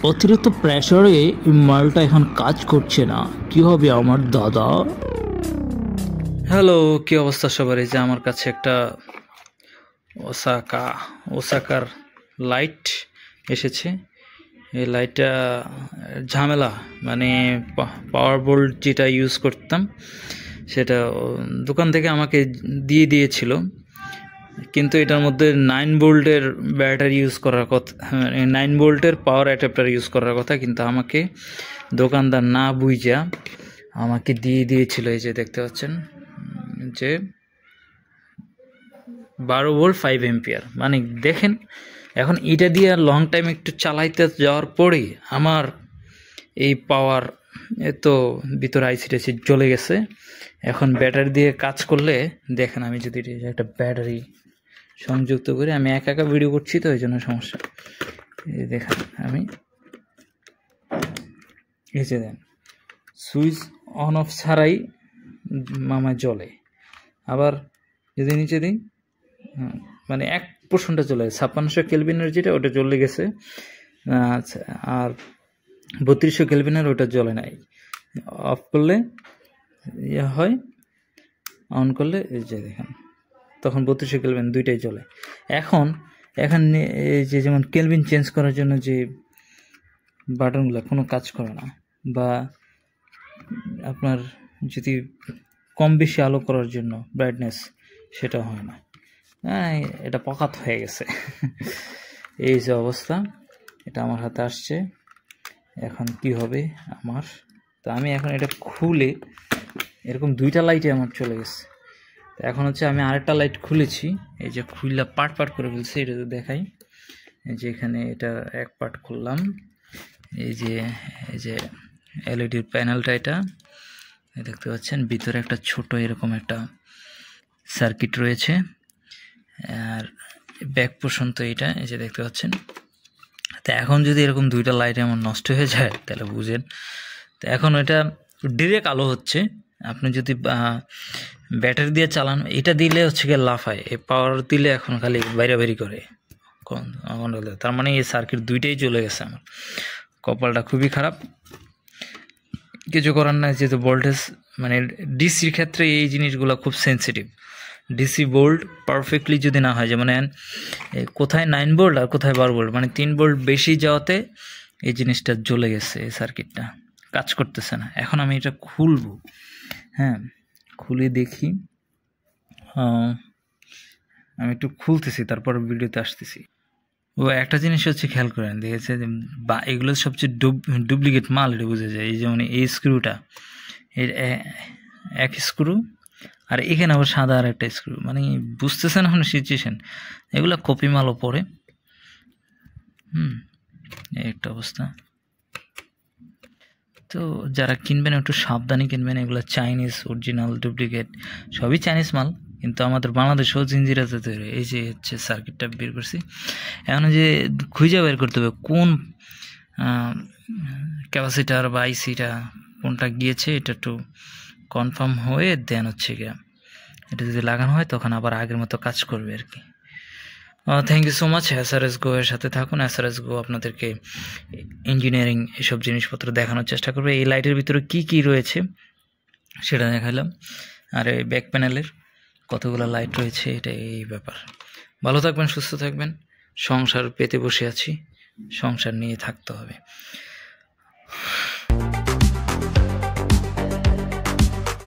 অতিরিক্ত প্রেসারে এই মালটা এখন কাজ করছে না, কি হবে আমার দাদা? হ্যালো, কি অবস্থা সবার? এই যে আমার কাছে একটা ওসাকার লাইট এসেছে। এই লাইটটা ঝামেলা, মানে পাওয়ার বোল্ট যেটা ইউজ করতাম সেটা দোকান থেকে আমাকে দিয়েছিল, কিন্তু এটার মধ্যে 9 ভোল্টের ব্যাটারি ইউজ করার কথা, 9 ভোল্টের পাওয়ার অ্যাডাপ্টার ইউজ করার কথা, কিন্তু আমাকে দোকানদার না বুঝা আমাকে দিয়েছিল। এই যে দেখতে পাচ্ছেন যে 12 ভোল্ট 5 এম্পিয়ার। মানে দেখেন, এখন এটা দিয়ে লং টাইম একটু চালাইতে যাওয়ার পরে আমার এই পাওয়ার তো ভিতরে আইসি জ্বলে গেছে। এখন ব্যাটারি দিয়ে কাজ করলে দেখেন, আমি যদি একটা ব্যাটারি সংযুক্ত করি, আমি একা ভিডিও করছি তো এই জন্য সমস্যা। এই দেখেন, আমি এই যে দেন সুইচ অন অফ ছাড়াই মামা জ্বলে। আবার যদি নিচে দিই, মানে 1% চলে, 5600 কেলভিনের যেটা ওটা জ্বলে গেছে। আচ্ছা, আর 3200 কেলভিনের ওটা জ্বলে নাই। অফ করলে ইয়ে হয়, অন করলে এই যে দেখেন তখন 3200 কেলভিন দুইটাই জ্বলে। এখন এই যে যেমন কেলভিন চেঞ্জ করার জন্য যে বাটনগুলো কোনো কাজ করে না, বা আপনার যদি কম বেশি আলো করার জন্য ব্রাইটনেস, সেটা হয় না। এটা পকাত হয়ে গেছে। এই যে অবস্থা, এটা আমার হাতে আসছে। এখন কি হবে আমার? তো আমি এখন এটা খুলে, এরকম দুইটা লাইটে আমার চলে গেছে। তো এখন হচ্ছে আমি আরেকটা লাইট খুলেছি, এই যে খুললা পার্ট করে ফেলছি। এটা তো দেখাই, এই যে এখানে এটা এক পার্ট খুললাম। এই যে এলইডির প্যানেলটা, এটা দেখতে পাচ্ছেন। ভিতরে একটা ছোট এরকম একটা সার্কিট রয়েছে, আর ব্যাক পোর্শন তো এটা, এই যে দেখতে পাচ্ছেন। তো এখন যদি এরকম দুইটা লাইট এমন নষ্ট হয়ে যায় তাহলে বুঝেন। তো এখন এটা ডিরেক্ট আলো হচ্ছে। আপনি যদি ব্যাটারি দিয়ে চালান, এটা দিলে হচ্ছে গিয়ে লাফায়, এই পাওয়ার দিলে এখন খালি বাইরে করে। তার মানে এই সার্কিট দুইটাই চলে গেছে। আমার কপালটা খুবই খারাপ, কিছু করার নাই। যেহেতু ভোল্টেজ, মানে ডিসির ক্ষেত্রে এই জিনিসগুলো খুব সেন্সিটিভ। ডিসি ভোল্ট পারফেক্টলি যদি না হয়, যেমন কোথায় 9 ভোল্ট আর কোথায় 12 ভোল্ট, মানে 3 ভোল্ট বেশি যাওয়াতে এই জিনিসটা জ্বলে গেছে, এই সার্কিটটা কাজ করতেছে না। এখন আমি এটা খুলবো, হ্যাঁ খুলে দেখি। আমি একটু খুলতেছি, তারপর ভিডিওতে আসতেছি। ও একটা জিনিস হচ্ছে খেয়াল করেন, দেখেছে যে এগুলো সবচেয়ে ডুপ্লিকেট মাল, এটা বোঝা যায়। এই যেমন এই স্ক্রুটা, এর এক স্ক্রু, আর এখানে আবার সাদা আর একটা স্ক্রু, মানে বুঝতেছে না এখন সিচুয়েশন। এগুলো কপি মালও পড়ে। এই একটা অবস্থা। তো যারা কিনবেন একটু সাবধানে কিনবেন। এগুলো চাইনিজ, অরিজিনাল, ডুপ্লিকেট সবই চাইনিজ মাল, কিন্তু আমাদের বাংলাদেশেও জিঞ্জিরাতে তৈরি। এই যে হচ্ছে সার্কিটটা বের করছি। এখন যে খুঁজে বের করতে হবে কোন ক্যাপাসিটার বা আইসিটা কোনটা গিয়েছে, এটা একটু কনফার্ম হয়ে দেন হচ্ছে গিয়া এটা যদি লাগানো হয় তখন আবার আগের মতো কাজ করবে আর কি। Thank you so much. SRS Go এর সাথে থাকুন। এসআরএস গো আপনাদেরকে ইঞ্জিনিয়ারিং এসব জিনিসপত্র দেখানোর চেষ্টা করবে। এই লাইটের ভিতরে কি রয়েছে সেটা দেখালাম, আর এই ব্যাক প্যানেলের কতগুলো লাইট রয়েছে, এটা এই ব্যাপার। ভালো থাকবেন, সুস্থ থাকবেন। সংসার পেতে বসে আছি, সংসার নিয়ে থাকতে হবে।